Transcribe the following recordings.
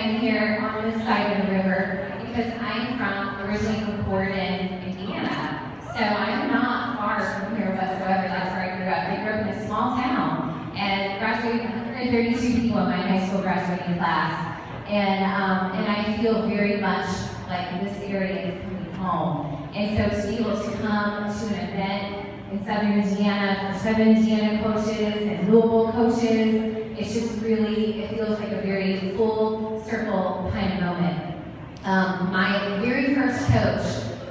am here on this side of the river because I'm originally from Gordon, Indiana. So I'm not far from here whatsoever. That's where I grew up. I grew up in a small town and graduated 132 people in my high school graduating class. And I feel very much like this area is coming home. And so to be able to come to an event in Southern Indiana for Southern Indiana coaches and Louisville coaches, it's just really, it feels like a very full circle kind of moment. My very first coach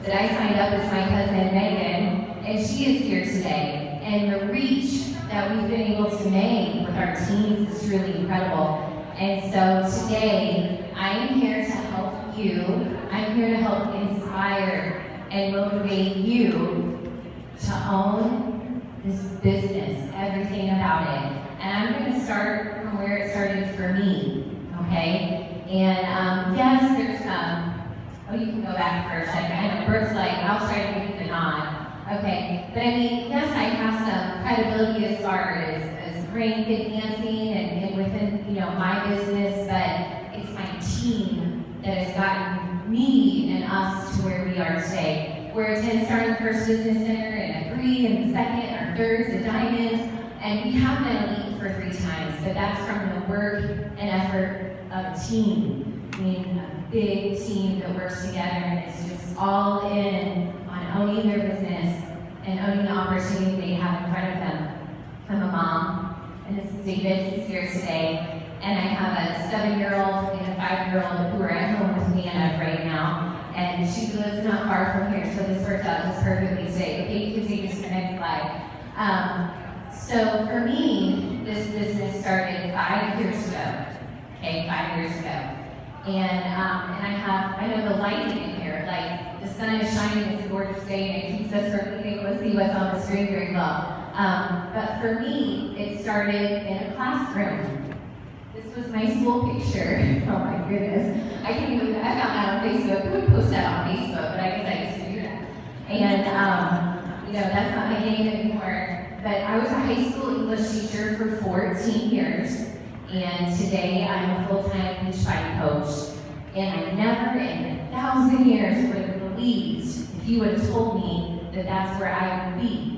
that I signed up is my cousin Megan, and she is here today. And the reach that we've been able to make with our teams is really incredible. And so today, I am here to help you. I'm here to help inspire and motivate you to own this business, everything about it. And I'm going to start from where it started for me, okay? And yes, there's oh, you can go back for a second. I know Bert's like, I'll try to give you the nod. Okay, but I mean, yes, I have some credibility as far as brain fit dancing and within, my business, but it's my team that has gotten me and us to where we are today. We're a 10-star in the first business center, and a 3 in the second, our 3rd's a diamond, and we have been elite for 3 times, but that's from the work and effort of a team. I mean, a big team that works together and is just all in on owning their business and owning the opportunity they have in front of them. I'm a mom, and this is David, he's here today, and I have a 7-year-old and a 5-year-old who are at home with Nana right now. And she lives not far from here, so this worked out just perfectly today. Okay, you can take us to the next slide. So for me, this business started 5 years ago. Okay, 5 years ago. And I know the lighting in here, like the sun is shining, it's a gorgeous day, and it keeps us from being able to see what's on the screen very well. But for me, it started in a classroom. This was my school picture. Oh my goodness. I found that on Facebook. Who would post that on Facebook? But I guess I used to do that. And, that's not my game anymore. But I was a high school English teacher for 14 years. And today I'm a full-time beach body coach. And I never in 1,000 years would have believed if you would have told me that that's where I would be.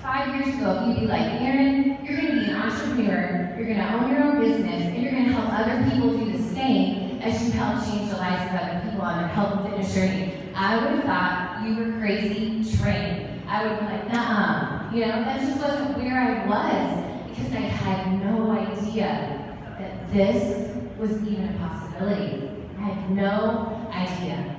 5 years ago, you'd be like, Erin, you're going to be an entrepreneur, you're going to own your own business, and you're going to help other people do the same as you help change the lives of other people on their health and fitness journey. I would have thought you were crazy trained. I would be like, nuh-uh. That just wasn't where I was because I had no idea that this was even a possibility. I had no idea.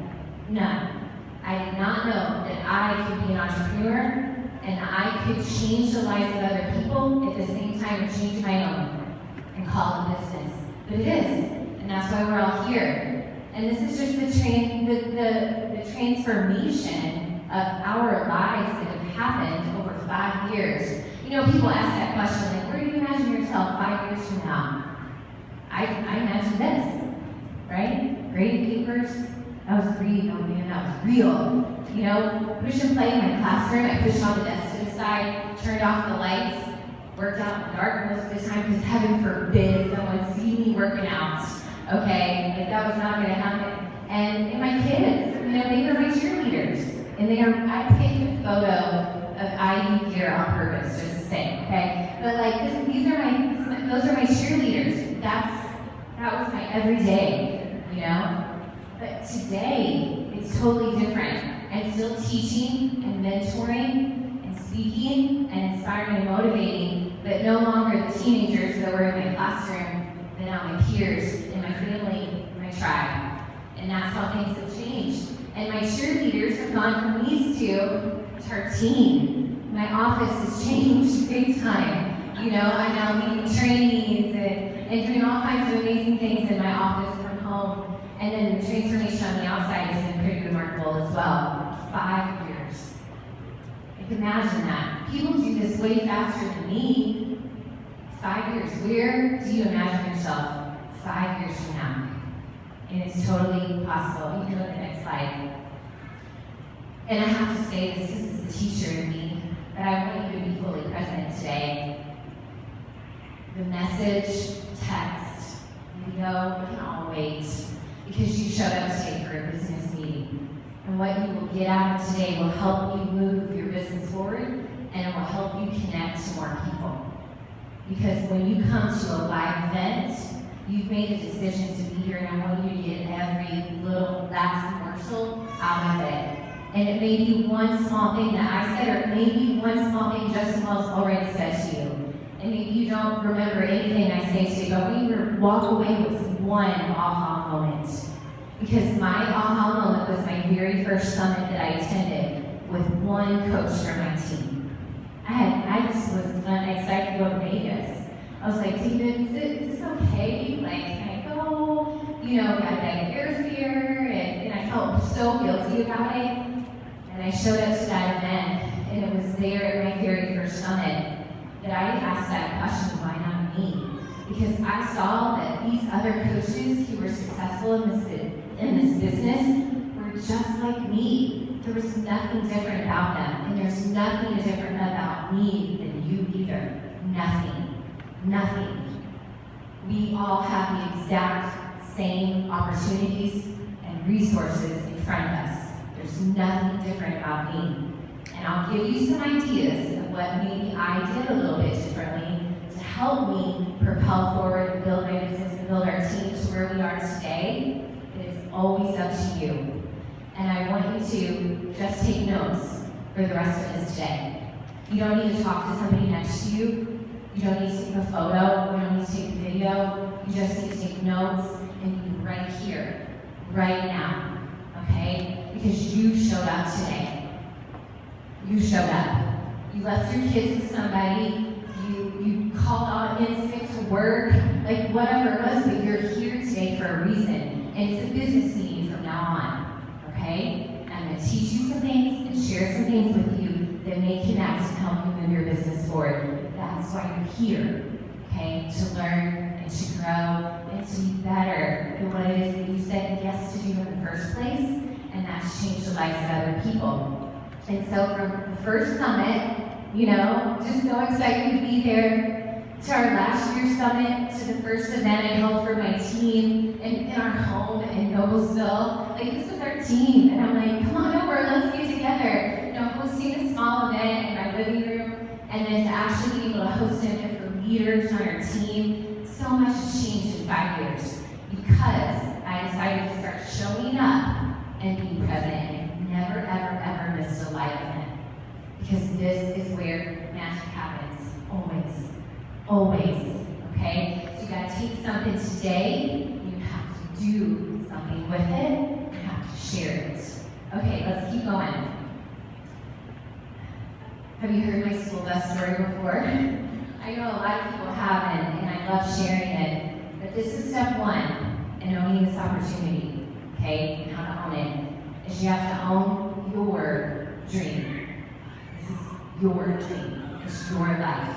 None. I did not know that I could be an entrepreneur and I could change the lives of other people at the same time as change my own and call it business. But it is, and that's why we're all here. And this is just the transformation of our lives that have happened over 5 years. People ask that question, like, where do you imagine yourself 5 years from now? I imagine this, right? Grading papers. That was real, oh man, that was real. Push and play in my classroom. I pushed all the desks to the side, turned off the lights, worked out in the dark most of the time because heaven forbid someone see me working out. Okay, like that was not going to happen. And my kids, they were my cheerleaders, and I picked a photo of IU gear on purpose, just to say, okay. But like those are my cheerleaders. That was my everyday, But today, it's totally different. I'm still teaching and mentoring and speaking and inspiring and motivating, but no longer the teenagers that were in my classroom, but now my peers and my family, my tribe. And that's how things have changed. And my cheerleaders have gone from these two to our team. My office has changed big time. I'm now leading trainees and doing all kinds of amazing things in my office from home. And then the transformation on the outside has been pretty remarkable as well. 5 years. I can imagine that. People do this way faster than me. 5 years. Where do you imagine yourself 5 years from now? And it's totally possible. You can go to the next slide. And I have to say this because it's the teacher in me, but I want you to be fully present today. The message, text, Leo, we can all wait because you showed up today for a business meeting. And what you will get out of today will help you move your business forward, and it will help you connect to more people. Because when you come to a live event, you've made a decision to be here, and I want you to get every little last morsel out of it. And it may be one small thing that I said, or it may be one small thing Justin Wells already said to you. And maybe you don't remember anything I say today, but when you walk away with one aha moment. Because my aha moment was my very first summit that I attended with one coach from my team. I just was excited to go to Vegas. I was like, David, is this okay? Like, can I go? You know, got to get airfare, and I felt so guilty about it. And I showed up to that event, and it was there at my very first summit that I asked that question, why not me? Because I saw that these other coaches who were successful in this business were just like me. There was nothing different about them, and there's nothing different about me than you either. Nothing. We all have the exact same opportunities and resources in front of us. There's nothing different about me. And I'll give you some ideas of what maybe I did a little bit differently to help me propel forward, build my business, and build our team to where we are today. But it's always up to you. And I want you to just take notes for the rest of this day. You don't need to talk to somebody next to you. You don't need to take a photo. You don't need to take a video. You just need to take notes and be right here, right now, okay? Because you showed up today. You showed up. You left your kids with somebody. You called on in sick to work, like whatever it was, but you're here today for a reason. And it's a business meeting from now on, okay? I'm going to teach you some things and share some things with you that may connect and help you move your business forward. That's why you're here, okay? To learn and to grow and to be better than what it is that you said yes to do in the first place, and that's change the lives of other people. And so from the first summit, you know, just so excited to be there, to our last year's summit, to the first event I held for my team in our home in Louisville. Like, this was our team, and I'm like, come on over, let's get together. You know, hosting a small event in my living room, and then to actually be able to host an event for leaders on our team. So much has changed in 5 years because I decided to start showing up and being present, and never, ever missed a live event. Because this is where magic happens, always, okay? So you gotta take something today, you have to do something with it, you have to share it. Okay, let's keep going. Have you heard my school bus story before? I know a lot of people haven't, and I love sharing it, but this is step one in owning this opportunity, okay? And how to own it, is you have to own your dream. This is your dream. It's your life.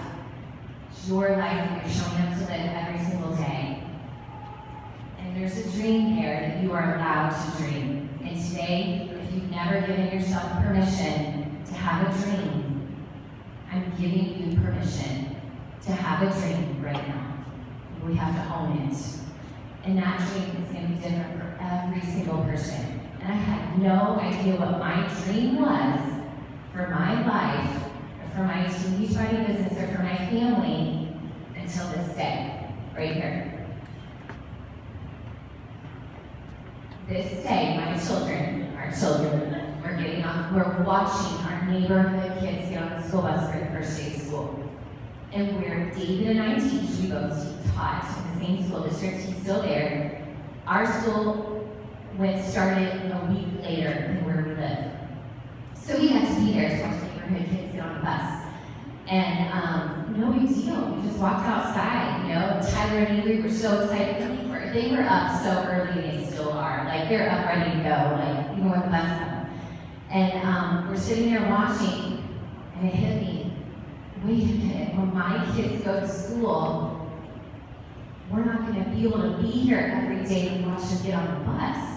It's your life that you're showing up to live every single day. And there's a dream there that you are allowed to dream. And today, if you've never given yourself permission to have a dream, I'm giving you permission to have a dream right now. We have to own it. And that dream is going to be different for every single person. And I had no idea what my dream was for my life, or for my TV writing business, or for my family until this day, right here. This day, my children, our children, we're watching our neighborhood kids get on the school bus for the first day of school. And where David and I teach, we both taught in the same school district, he's still there. Our school started a week later than where we live. So we had to be there to watch neighborhood kids get on the bus. And no big deal, we just walked outside, you know. Tyler and Avery were so excited. They were up so early, they still are. Like, they're up ready to go, like, even when the bus comes. And we're sitting there watching, and it hit me. Wait a minute, when my kids go to school, we're not going to be able to be here every day and watch them get on the bus.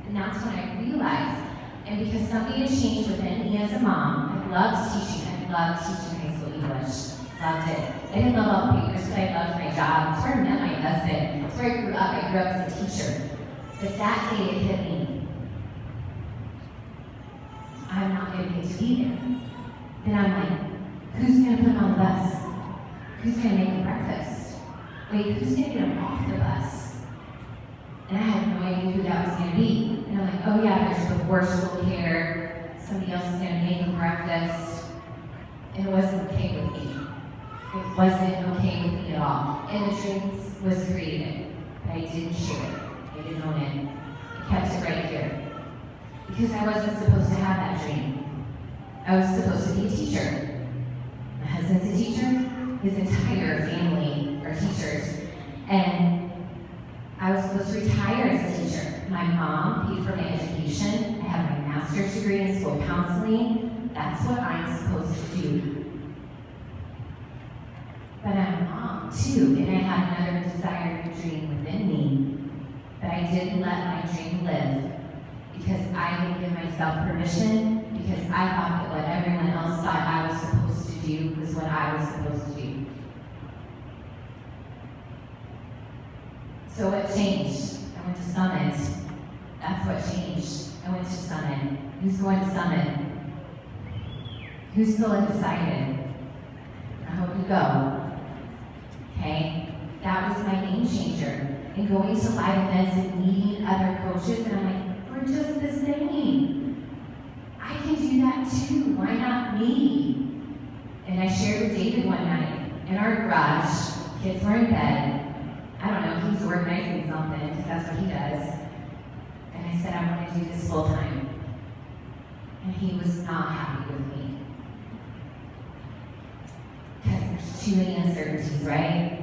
And that's when I realized, and because something had changed within me as a mom, I loved teaching high school English. Loved it. I didn't love all the papers, but I loved my job. It's where I met my husband. It's where I grew up. I grew up as a teacher. But that day it hit me. I'm not going to get to be there. Then I'm like, who's going to put him on the bus? Who's going to make him breakfast? Wait, who's going to get him off the bus? And I had no idea who that was going to be. And I'm like, oh yeah, there's before school care. Somebody else is going to make him breakfast. And it wasn't okay with me. It wasn't okay with me at all. And the dreams was created, but I didn't share it. I didn't own it. I kept it right here. Because I wasn't supposed to have that dream. I was supposed to be a teacher. My husband's a teacher. His entire family are teachers. And I was supposed to retire as a teacher. My mom paid for my education. I have my master's degree in school counseling. That's what I'm supposed to do. But I'm a mom too, and I had another desire and dream within me. But I didn't let my dream live because I didn't give myself permission, because I thought that what everyone else thought I was supposed to do was what I was supposed to do. So what changed? I went to Summit. That's what changed. I went to Summit. Who's going to Summit? Who's still undecided? I hope you go. Okay? That was my game changer. And going to live events and meeting other coaches, and I'm like, we're just the same. I can do that too. Why not me? And I shared with David one night in our garage. Kids were in bed. I don't know, he was organizing something, because that's what he does. And I said, I want to do this full time. And he was not happy with me. Because there's too many uncertainties, right?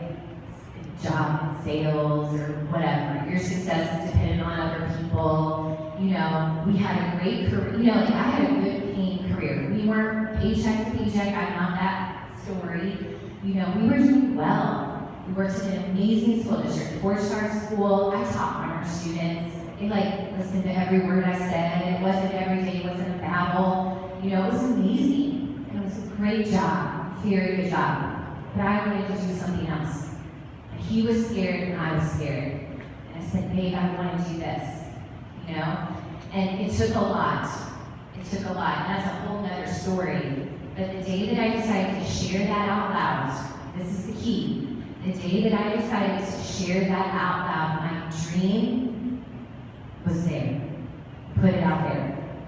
Job, sales, or whatever. Your success is dependent on other people. You know, we had a great career. You know, like I had a good paying career. We weren't paycheck to paycheck. I'm not that story. You know, we were doing well. We worked in an amazing school district, 4-star school. I taught honor students. They listened to every word I said. It wasn't every day, it wasn't a babble. You know, it was amazing. And it was a great job, very good job. But I wanted to do something else. And he was scared and I was scared. And I said, babe, I want to do this. You know? And it took a lot. It took a lot. And that's a whole nother story. But the day that I decided to share that out loud, this is the key. The day that I decided to share that out loud, my dream was there. Put it out there.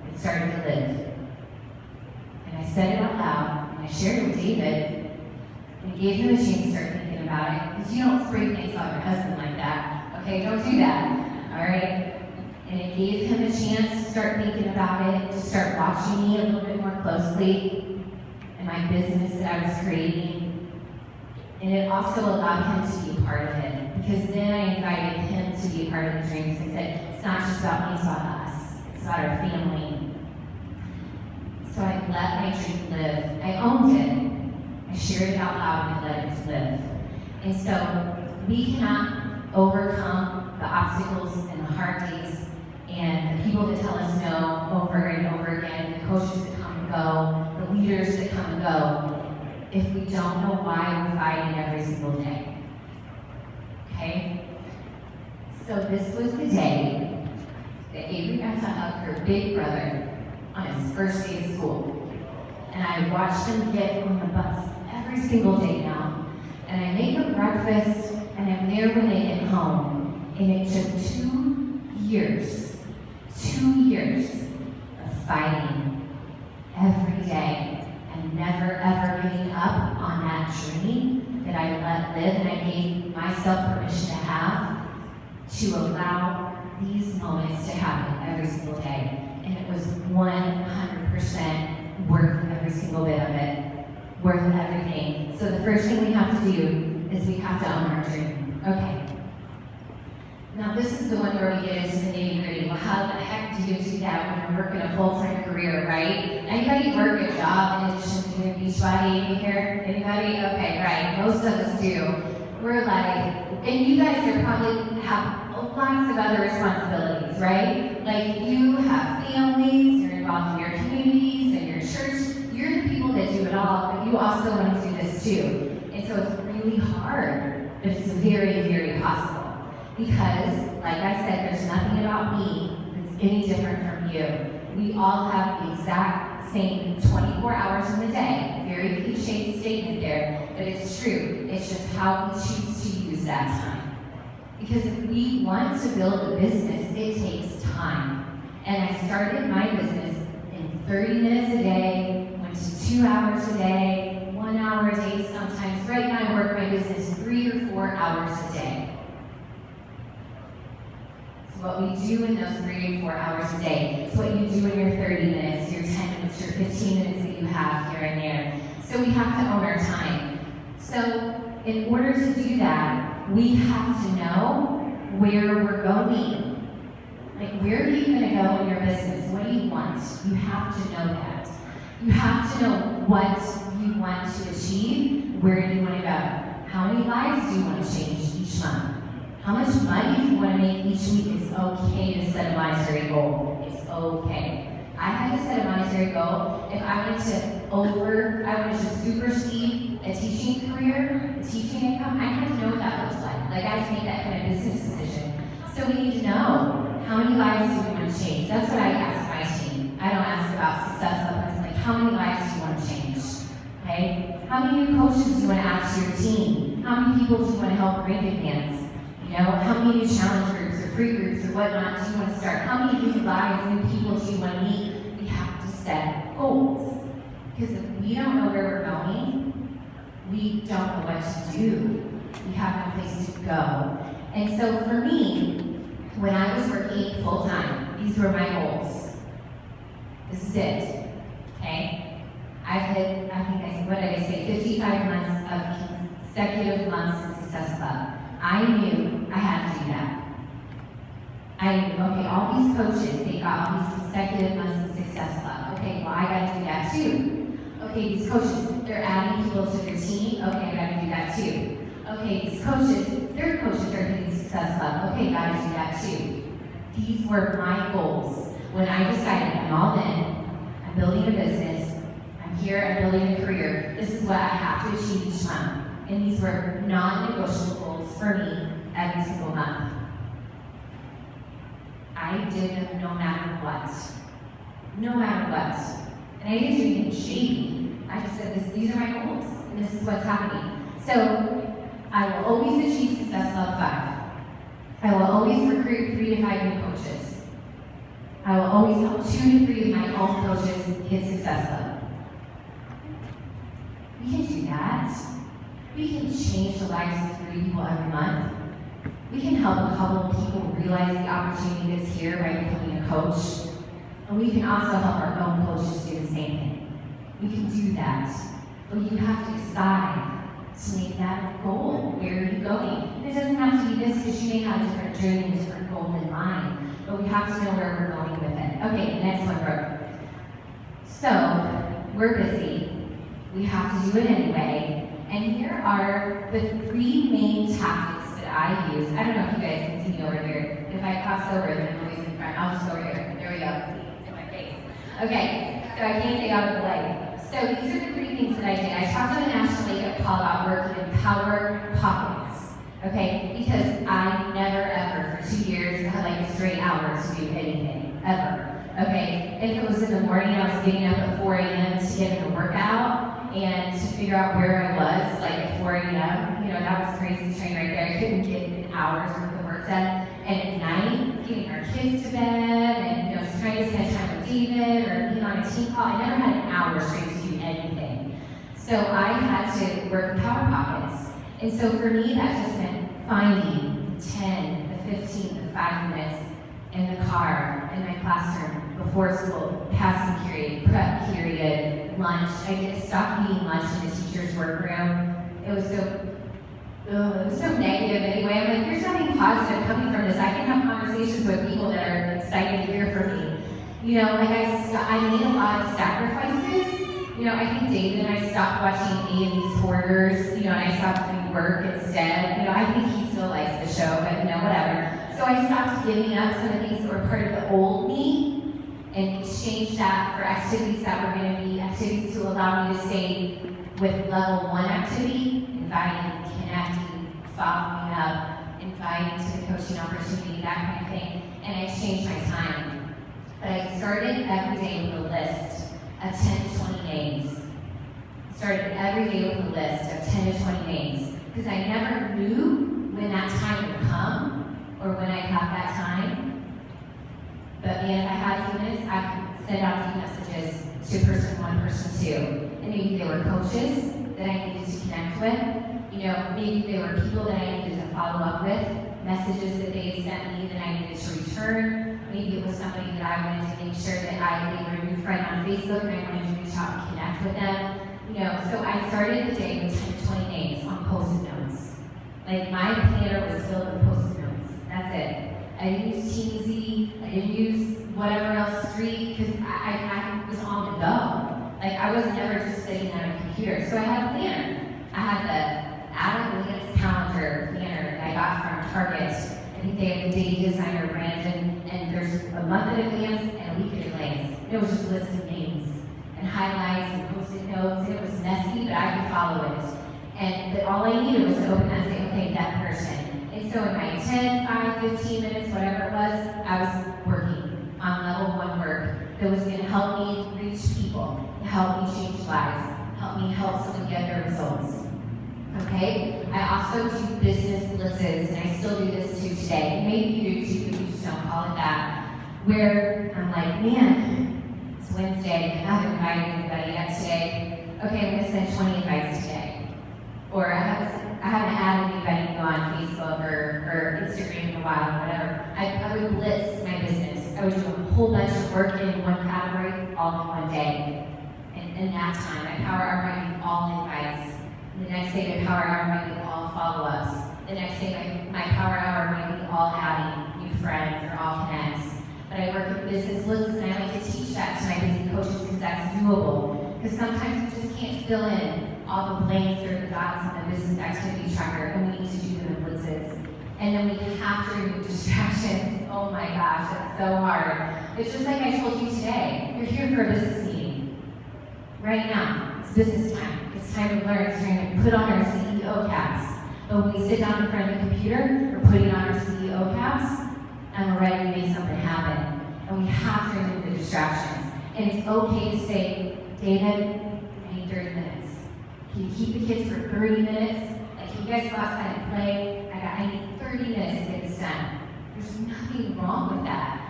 It started to live. And I said it out loud, and I shared it with David, and gave him a chance to start thinking about it. Because you don't spray things on your husband like that. Okay, don't do that. All right? And it gave him a chance to start thinking about it, to start watching me a little bit more closely, and my business that I was creating. And it also allowed him to be a part of it. Because then I invited him to be a part of the dreams. I said, it's not just about me, it's about us. It's about our family. So I let my dream live. I owned it. I shared it out loud and I let it live. And so we cannot overcome the obstacles and the hard days and the people that tell us no over and over again, the coaches that come and go, the leaders that come and go, if we don't know why we're fighting every single day. Okay? So this was the day that Avery got to hug her big brother on his first day of school. And I watched him get on the bus every single day now. And I make them breakfast, and I'm there when they get home. And it took 2 years of fighting every day. And never ever giving up on that dream that I let live and I gave myself permission to have, to allow these moments to happen every single day. And it was 100% worth every single bit of it, worth everything. So the first thing we have to do is we have to own our dream. Okay. Now this is the one where we get into the nitty-gritty. Well, how the heck do you do that when you're working a full-time career, right? Anybody work a job in addition to doing Beachbody here? Anybody? Okay, right. Most of us do. We're like, and you guys are probably have lots of other responsibilities, right? Like you have families, you're involved in your communities and your church. You're the people people that do it all, but you also want to do this too. And so it's really hard, but it's very, very possible. Because, like I said, there's nothing about me that's any different from you. We all have the exact same 24 hours in the day. Very cliched statement there, but it's true. It's just how we choose to use that time. Because if we want to build a business, it takes time. And I started my business in 30 minutes a day, went to 2 hours a day, 1 hour a day sometimes. Right now I work my business 3 or 4 hours a day. It's what we do in those 3 or 4 hours a day. It's what you do in your 30 minutes, your 10 minutes, your 15 minutes that you have here and there. So we have to own our time. So in order to do that, we have to know where we're going. Like, where are you going to go in your business? What do you want? You have to know that. You have to know what you want to achieve. Where do you want to go? How many lives do you want to change each month? How much money do you want to make each week? It's okay to set a monetary goal. It's okay. I had to set a monetary goal. If I wanted to supersede a teaching career, a teaching income, I had to know what that looks like. Like, I had to make that kind of business decision. So we need to know, how many lives do we want to change? That's what I ask my team. I don't ask about success levels. Like, how many lives do you want to change? Okay? How many new coaches do you want to add to your team? How many people do you want to help bring advance? You know, how many new challenge groups or free groups or whatnot do you want to start? How many new lives, new people do you want to meet? We have to set goals. Because if we don't know where we're going, we don't know what to do. We have no place to go. And so for me, when I was working full-time, these were my goals. This is it, okay? I've hit, what did I say, 55 months of consecutive months in Success Club. I knew I had to do that. I knew, okay, all these coaches, they got all these consecutive months in Success Club. Okay, well, I gotta do that too. Okay, these coaches, they're adding people to their team. Okay, I gotta do that too. Okay, these coaches, their coaches are hitting Success Club. Okay, gotta do that too. These were my goals. When I decided I'm all in, I'm building a business, I'm here, I'm building a career, this is what I have to achieve each month. And these were non-negotiable goals for me every single month. I did them no matter what. No matter what. And I didn't do anything shady. I just said, these are my goals, and this is what's happening. So, I will always achieve Success Club 5. I will always recruit 3 to 5 new coaches. I will always help 2 to 3 of my own coaches hit Success Club. We can do that. We can change the lives of 3 people every month. We can help a couple of people realize the opportunity that's here by becoming a coach. And we can also help our own coaches do the same thing. We can do that. But you have to decide to make that goal. Where are you going? It doesn't have to be this, because you may have a different journey and a different goal in mind. But we have to know where we're going with it. Okay, next one, Brooke. So, we're busy. We have to do it anyway. And here are the 3 main tactics that I use. I don't know if you guys can see me over here. If I cross over, then I'm always in front. I'll just go over here. There we go. See, it's in my face. Okay, so I can't stay out of the way. So these are the 3 things that I did. I talked on the national wake-up call about working in power pockets. Okay, because I never ever for 2 years had like a straight hour to do anything, ever. Okay, if it was in the morning, I was getting up at 4 a.m. to get in a workout and to figure out where I was, like at 4 a.m. You know, that was crazy train right there. I couldn't get an hour's worth of work done. And at night, getting our kids to bed and, you know, trying to spend time with David or being on a team call. I never had an hour straight to do anything. So I had to work in power pockets. And so for me, that just meant finding the 10, the 15, the 5 minutes in the car, in my classroom, before school, passing period, prep period, lunch. I did stop eating lunch in the teacher's workroom. It was so negative anyway. I'm like, there's nothing positive coming from this. I can have conversations with people that are excited to hear from me. You know, like I made a lot of sacrifices. You know, I think David and I stopped watching A&E's Hoarders, you know, and I stopped doing work instead. You know, I think he still likes the show, but you know, whatever. So I stopped giving up some of the things that were part of the old me and exchanged changed that for activities that were going to be activities to allow me to stay with level 1 activity, inviting, connecting, following up, inviting to the coaching opportunity, that kind of thing. And I changed my time. But I started every day with a list of 10 to 20 names. Started every day with a list of 10 to 20 names. Because I never knew when that time would come or when I'd have that time. But man, if I had a few minutes, I could send out a few messages to person 1, person 2. And maybe they were coaches that I needed to connect with. You know, maybe they were people that I needed to follow up with, messages that they had sent me that I needed to return. Maybe it was somebody that I wanted to make sure that they were a new friend on Facebook and I wanted to reach out and connect with them. You know, so I started the day with 10 to 20 names on Post-it notes. Like, my planner was filled with Post-it notes. That's it. I didn't use Teamsy, I didn't use whatever else, Street, because I was on the go. Like, I was never just sitting at a computer. So I had a planner. I had the Adam Williams calendar planner that I got from Target. I think they have the day designer brand, and there's a month at a glance and a week at a glance. It was just a list of names and highlights and Post-it notes, and it was messy, but I could follow it. And all I needed was to open that and say, okay, that person. And so in my 10, 5, 15 minutes, whatever it was, I was working on level 1 work that was going to help me reach people, help me change lives, help me help someone get their results. Okay? I also do business blitzes, and I still do this too today. And maybe you do too, but you just don't call it that. Where I'm like, man, it's Wednesday, I haven't invited anybody yet today. Okay, I'm going to send 20 invites today. Or I haven't added anybody new on Facebook or Instagram in a while, whatever. I would blitz my business. I would do a whole bunch of work in one category all in one day. And in that time, my power hour might be all invites. The next day, my power hour might be all follow-ups. The next day, my power hour might be all adding new friends or all connects. But I work with business lists, and I like to teach that to my busy coaches because that's doable. Because sometimes you just can't fill in all the blanks or the dots on the business activity tracker, and we need to do them in blitzes. And then we have to remove distractions. Oh my gosh, that's so hard. It's just like I told you today. You're here for a business meeting. Right now, it's business time. It's time to learn. It's time to put on our CEO caps. But when we sit down in front of the computer, we're putting on our CEO caps, and we're ready to make something happen. And we have to remove the distractions. And it's okay to say, David, I need 30 minutes. Can you keep the kids for 30 minutes? Like, can you guys go outside and play? I need 30 minutes to get this done. There's nothing wrong with that.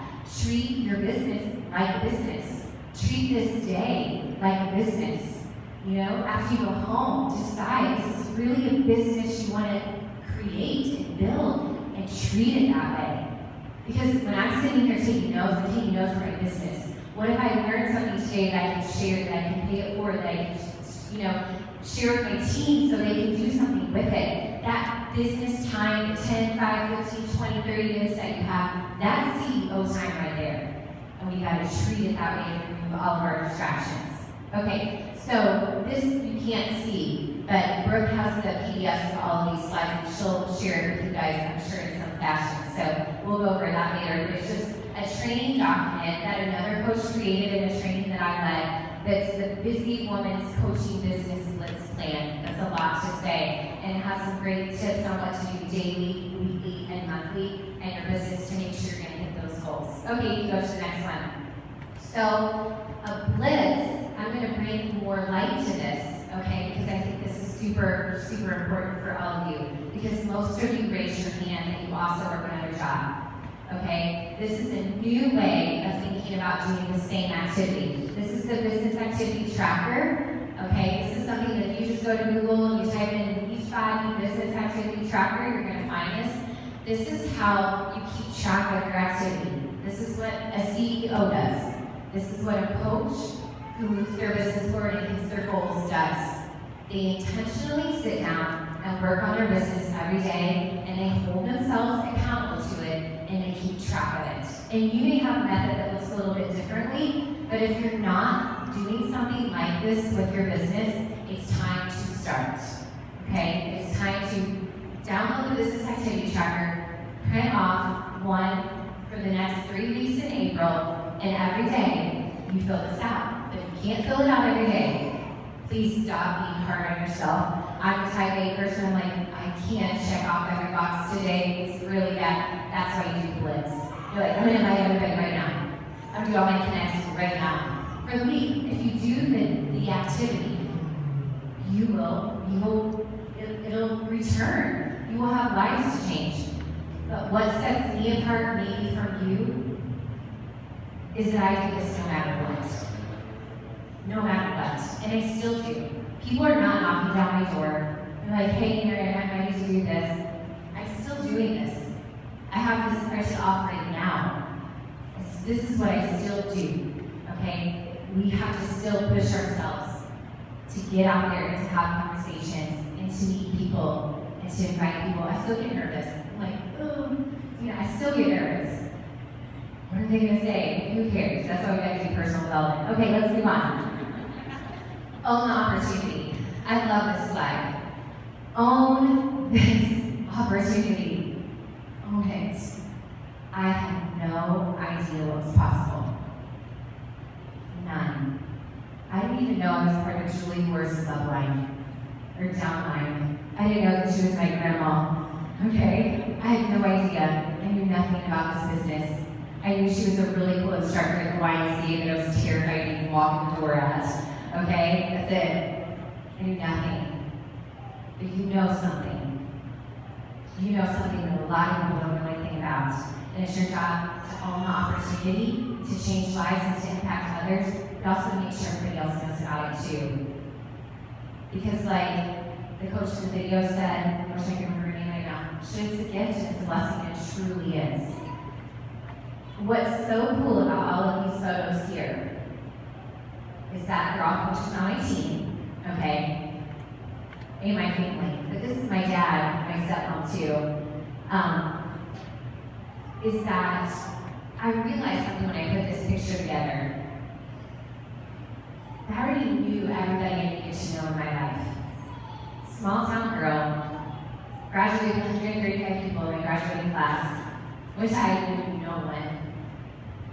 Treat your business like a business. Treat this day like a business. You know, after you go home, decide this is really a business you want to create and build, and treat it that way. Because when I'm sitting here taking notes, I'm taking notes for my business. What if I learned something today that I can share, that I can pay it forward, that I can, share with my team so they can do something with it? That business time, the 10, 5, 15, 20, 30 minutes that you have, that's CEO time right there. And we got to treat it that way and remove all of our distractions. Okay, so this you can't see, but Brooke has the PDFs of all of these slides, and she'll share it with you guys, I'm sure, in some fashion. So we'll go over that later. But it's just a training document that another coach created in a training that I led. That's the Busy Woman's Coaching Business Blitz Plan. That's a lot to say. And it has some great tips on what to do daily, weekly, and monthly in your business to make sure you're going to hit those goals. Okay, you go to the next one. So, a blitz, I'm going to bring more light to this, okay, because I think this is super, super important for all of you. Because most of you raise your hand that you also work another job. Okay, this is a new way of thinking about doing the same activity. This is the business activity tracker. Okay, this is something that if you just go to Google and you type in Beachbody business activity tracker, you're going to find this. This is how you keep track of your activity. This is what a CEO does. This is what a coach who moves their business forward and hits their goals does. They intentionally sit down and work on their business every day, and they hold themselves accountable to it, and they keep track of it. And you may have a method that looks a little bit differently, but if you're not doing something like this with your business, it's time to start. Okay? It's time to download the business activity tracker, print off one for the next 3 weeks in April, and every day you fill this out. But if you can't fill it out every day, please stop being hard on yourself. I'm a type A person. I'm like, I can't check off every box today. It's really bad. That's why you do blitz. You're like, I'm gonna invite everybody right now. I'm gonna do all my connects right now. For the week, if you do the activity, it'll return. You will have lives to change. But what sets me apart, maybe from you, is that I do this no matter what. No matter what. And I still do. People are not knocking down my door. They're like, hey, Erin, I need to do this. I'm still doing this. I have this price to offer it now. This is what I still do, okay? We have to still push ourselves to get out there and to have conversations and to meet people and to invite people. I still get nervous. I'm like, oh, I still get nervous. What are they gonna say? Who cares? That's why we gotta do personal development. Okay, let's move on. Own the opportunity. I love this slide. Own this opportunity. Own it. I had no idea what was possible. None. I didn't even know I was part of Julie Moore's upline or downline. I didn't know that she was my grandma. Okay? I had no idea. I knew nothing about this business. I knew she was a really cool instructor at the YMCA that I was terrified to even walk in the door at. Okay? That's it. I knew nothing. But you know something. You know something that a lot of people don't know anything about. And it's your job to own the opportunity to change lives and to impact others, but also to make sure everybody else knows about it too. Because like the coach in the video said, I wish I could remember her name right now, it's a gift and it's a blessing, and it truly is. What's so cool about all of these photos here is that they're all coaches on my team, okay? And my family. But this is my dad, my stepmom too. Is that I realized something when I put this picture together. I already knew everybody I needed to know in my life. Small town girl, graduated with 135 people in my graduating class, which I didn't even know when.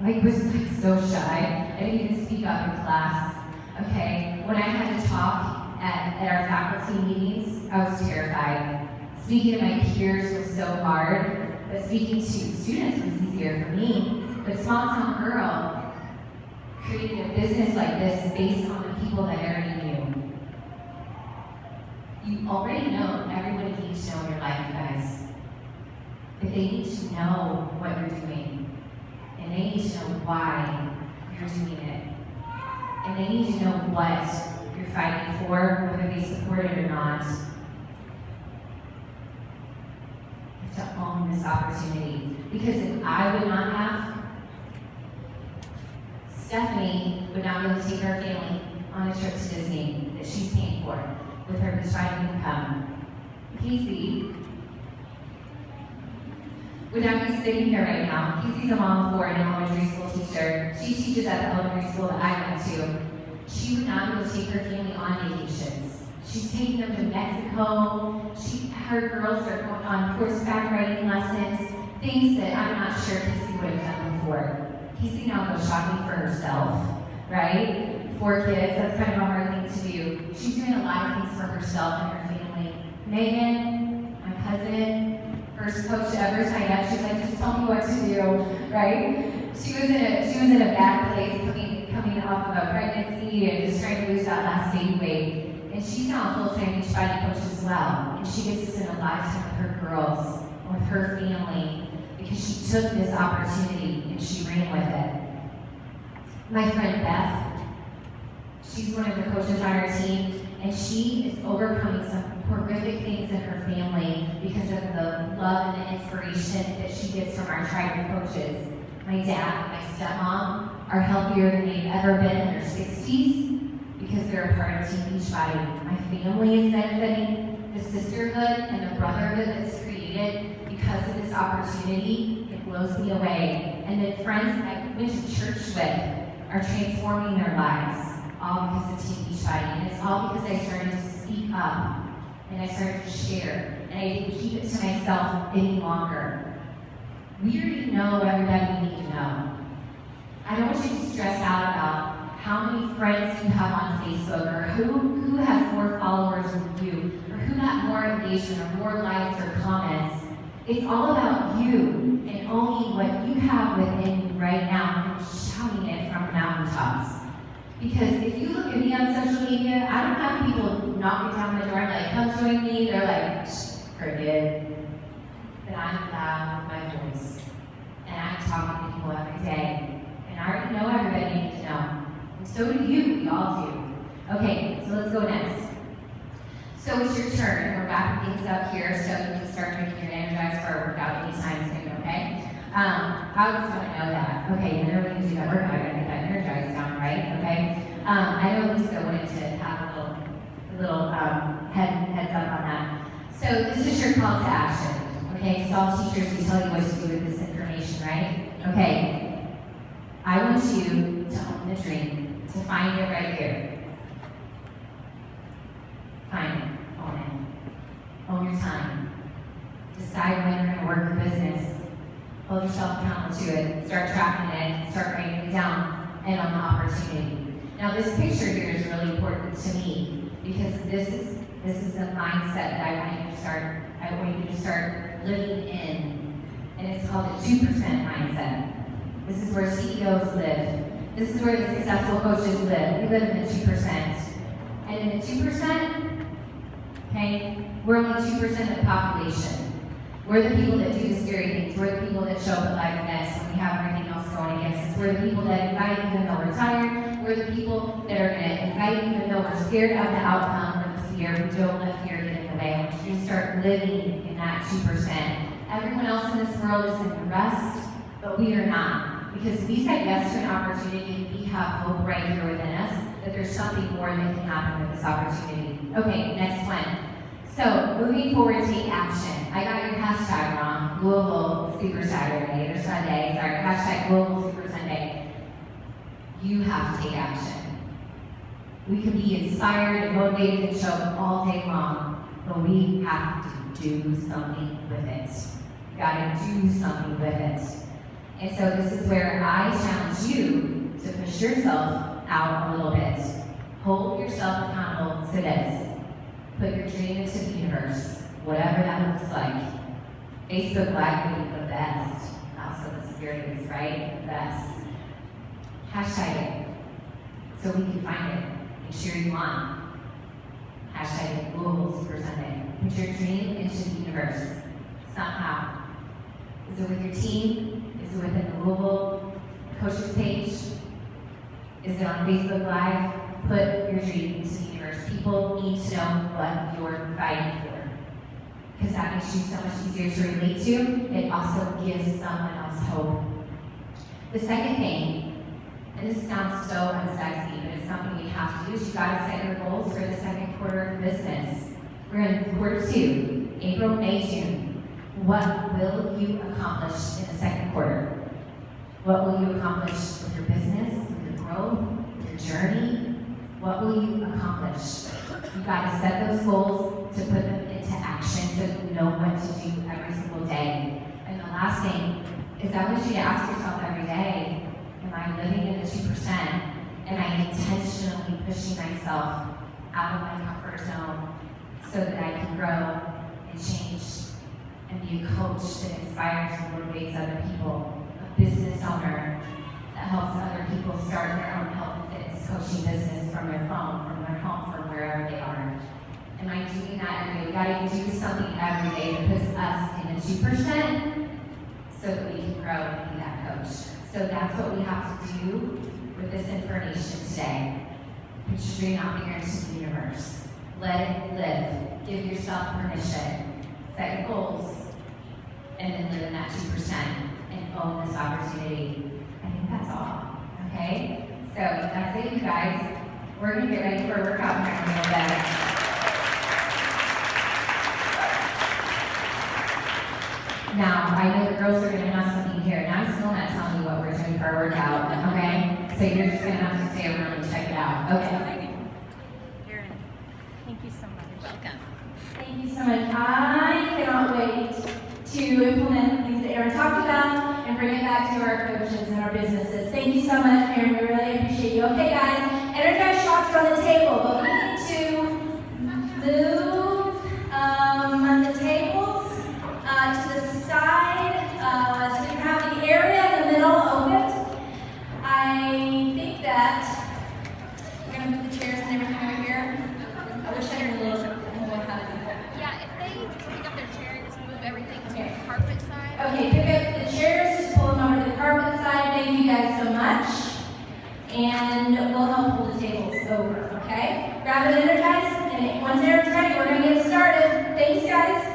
Like, was like so shy. I didn't even speak up in class. Okay, when I had to talk at our faculty meetings, I was terrified. Speaking to my peers was so hard, but speaking to students was easier for me. But small town girl created a business like this based on the people that I already knew. You already know everybody needs to know in your life, you guys. But they need to know what you're doing. And they need to know why you're doing it. And they need to know what you're fighting for, whether they support it or not. You have to own this opportunity. Because if I would not have, Stephanie would not be able to take her family on a trip to Disney that she's paying for with her deciding income. Casey would not be sitting here right now. Casey's a mom of four and an elementary school teacher. She teaches at the elementary school that I went to. She would not be able to take her family on vacations. She's taking them to Mexico. Her girls are going on horseback riding lessons, things that I'm not sure Casey would have done before. Casey now goes shopping for herself, right? 4 kids, that's kind of a hard thing to do. She's doing a lot of things for herself and her family. Megan, my cousin, first coach ever signed up. She's like, just tell me what to do, right? She was in a bad place coming off of a pregnancy and just trying to lose that last baby weight. And she's now a full-time Beachbody coach as well. And she gets to spend a lot of time with her girls, with her family, because she took this opportunity and she ran with it. My friend Beth, she's one of the coaches on our team, and she is overcoming some horrific things in her family because of the love and the inspiration that she gets from our tribe of coaches. My dad and my stepmom are healthier than they've ever been in their 60s because they're a part of Team Beachbody. My family is benefiting. The sisterhood and the brotherhood that's created because of this opportunity, it blows me away. And the friends I went to church with are transforming their lives, all because of Team Beachbody. And it's all because I started to speak up and I started to share. And I didn't keep it to myself any longer. We already know everybody we need to know. I don't want you to stress out about how many friends you have on Facebook, or who has more followers than you, or who got more engagement, or more likes or comments. It's all about you and owning what you have within you right now and shouting it from the mountaintops. Because if you look at me on social media, I don't have people knocking down my door and like, come join me. They're like, forget. But I'm loud with my voice. And I'm talking to people every day. And I already know everybody needs to know. And so do you. We all do. Okay, so let's go next. So it's your turn. We're wrapping things up here so you can start making your energized for a workout anytime soon, okay? I just want to know that. Okay, and then we're going to do that workout. I got to get that energized down, right? Okay? I know Lisa wanted to have a little heads up on that. So this is your call to action. Okay, because all teachers will tell you what to do with this information, right? Okay. I want you to own the dream, to find it right here. Find it, own it. Own your time. Decide when you're going to work your business. Hold yourself accountable to it. Start tracking it. Start writing it down and on the opportunity. Now this picture here is really important to me because this is the mindset that I want you to start living in. And it's called the 2% mindset. This is where CEOs live. This is where the successful coaches live. We live in the 2%. And in the 2%, okay, we're only 2% of the population. We're the people that do the scary things. We're the people that show up at live events when we have everything else going against us. We're the people that invite even though we're tired. We're the people that are going to invite even though we're scared of the outcome or the fear. We don't let fear get in the way. I want you to start living in that 2%. Everyone else in this world is in the rest, but we are not. Because we said yes to an opportunity, we have hope right here within us that there's something more that can happen with this opportunity. Okay, next one. So, moving forward, take action. I got your hashtag wrong. Louisville Super Saturday or Sunday. Sorry, hashtag Louisville Super Sunday. You have to take action. We can be inspired and motivated and show up all day long, but we have to do something with it. You gotta do something with it. And so this is where I challenge you to push yourself out a little bit. Hold yourself accountable to this. Put your dream into the universe, whatever that looks like. Facebook Live would be the best. Also the scariest, right? The best. Hashtag it so we can find it and cheer you on. Hashtag Louisville Super Sunday. Put your dream into the universe. Somehow. Is it with your team? Is it within the Louisville coaches page? Is it on Facebook Live? Put your dream into the universe. People need to know what you're fighting for. Because that makes you so much easier to relate to. It also gives someone else hope. The second thing, and this sounds so unsexy, but it's something we have to do, is you gotta set your goals for the second quarter of the business. We're in quarter 2, April, May, June. What will you accomplish in the second quarter? What will you accomplish with your business, with your growth, with your journey? What will you accomplish? You got to set those goals to put them into action so you know what to do every single day. And the last thing is I want you to ask yourself every day, am I living in the 2%? Am I intentionally pushing myself out of my comfort zone so that I can grow and change and be a coach that inspires and motivates other people, a business owner that helps other people start their own health and fitness coaching business from their phone, from their home, from wherever they are. Am I doing that every day? We gotta do something every day that puts us in the 2% so that we can grow and be that coach. So that's what we have to do with this information today. Put your dream out there into the universe. Let it live. Give yourself permission. Set your goals. And then live in that 2% and own this opportunity. I think that's all. Okay? So that's it, you guys. We're going to get ready for a workout here in a little bit. Now, I know the girls are going to have something here, and I'm still not telling you what we're doing for our workout, okay? So you're just going to have to stay around and check it out. Okay. Erin, thank you so much. Welcome. Thank you so much. I cannot wait to implement these Erin talked about and bring it back to our coaches and our businesses. Thank you so much, Erin. We really appreciate you. Okay, guys, Energize shocks are on the table, but we need to move the tables to the side so we can have the area in the middle open. I think that we're going to move the chairs and everything over here. I wish I had a little more how to do that. Yeah, if they pick up their chair, just move everything to the carpet side. Okay, pick up the chairs, just pull them over to the carpet side. Thank you guys so much. And we'll help pull the tables over, okay? Grab it, Energize, and once Erin's ready, we're going to get started. Thanks, guys.